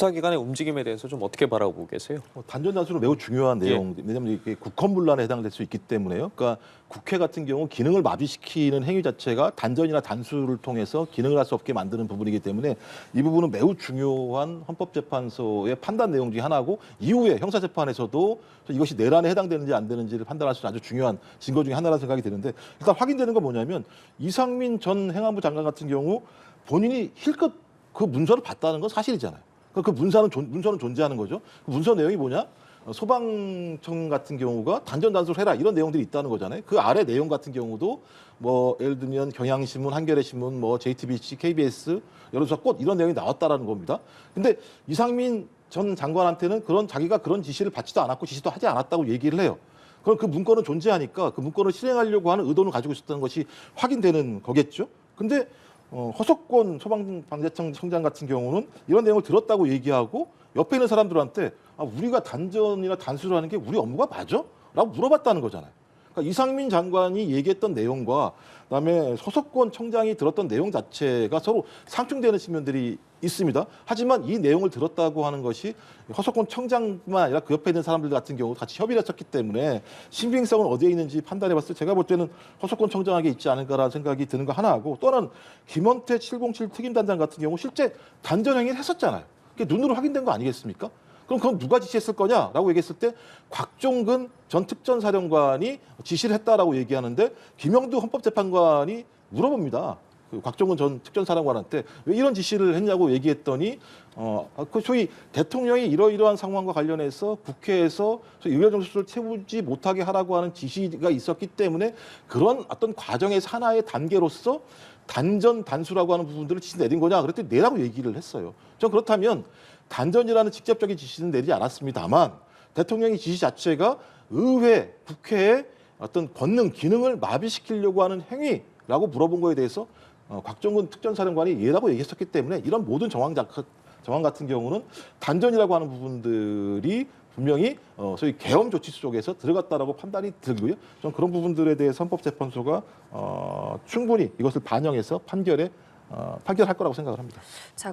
수사기관의 움직임에 대해서 좀 어떻게 바라보고 계세요? 단전 단수는 매우 중요한 내용, 왜냐하면 이게 국헌문란에 해당될 수 있기 때문에요. 그러니까 국회 같은 경우 기능을 마비시키는 행위 자체가 단전이나 단수를 통해서 기능을 할 수 없게 만드는 부분이기 때문에 이 부분은 매우 중요한 헌법재판소의 판단 내용 중에 하나고, 이후에 형사재판에서도 이것이 내란에 해당되는지 안 되는지를 판단할 수 있는 아주 중요한 증거 중에 하나라는 생각이 드는데, 일단 확인되는 건 뭐냐면 이상민 전 행안부 장관 같은 경우 본인이 힐끗 그 문서를 봤다는 건 사실이잖아요. 그 문서는 존재하는 거죠. 그 문서 내용이 뭐냐? 소방청 같은 경우가 단전 단수를 해라, 이런 내용들이 있다는 거잖아요. 그 아래 내용 같은 경우도 뭐 예를 들면 경향신문, 한겨레신문, 뭐 JTBC, KBS 여러 조사 꽃 이런 내용이 나왔다라는 겁니다. 근데 이상민 전 장관한테는 자기가 그런 지시를 받지도 않았고 지시도 하지 않았다고 얘기를 해요. 그럼 그 문건은 존재하니까 그 문건을 실행하려고 하는 의도를 가지고 있었다는 것이 확인되는 거겠죠. 근데 허석권 소방방재청장 같은 경우는 이런 내용을 들었다고 얘기하고 옆에 있는 사람들한테 우리가 단전이나 단수를 하는 게 우리 업무가 맞아? 라고 물어봤다는 거잖아요. 그러니까 이상민 장관이 얘기했던 내용과 그다음에 서석권 청장이 들었던 내용 자체가 서로 상충되는 측면들이 있습니다. 하지만 이 내용을 들었다고 하는 것이 허석권 청장뿐만 아니라 그 옆에 있는 사람들 같은 경우 같이 협의를 했었기 때문에 신빙성은 어디에 있는지 판단해 봤을 때 제가 볼 때는 허석권 청장에게 있지 않을까라는 생각이 드는 거 하나 하고, 또 하나는 김원태 707 특임단장 같은 경우 실제 단전 행위를 했었잖아요. 그게 눈으로 확인된 거 아니겠습니까? 그럼 그건 누가 지시했을 거냐라고 얘기했을 때 곽종근 전 특전사령관이 지시를 했다라고 얘기하는데, 김영두 헌법재판관이 물어봅니다. 그 곽종근 전 특전사령관한테 왜 이런 지시를 했냐고 얘기했더니 그 소위 대통령이 이러이러한 상황과 관련해서 국회에서 의결정수를 채우지 못하게 하라고 하는 지시가 있었기 때문에 그런 어떤 과정의 하나의 단계로서 단전 단수라고 하는 부분들을 지시 내린 거냐 그랬더니 내라고 얘기를 했어요. 전 그렇다면 단전이라는 직접적인 지시는 내리지 않았습니다만 대통령의 지시 자체가 의회, 국회의 어떤 권능, 기능을 마비시키려고 하는 행위라고 물어본 거에 대해서 곽종근 특전사령관이 예라고 얘기했었기 때문에 이런 모든 정황 같은 경우는 단전이라고 하는 부분들이 분명히 소위 계엄 조치 속에서 들어갔다라고 판단이 들고요. 좀 그런 부분들에 대해서 헌법재판소가 충분히 이것을 반영해서 판결할 거라고 생각을 합니다. 자,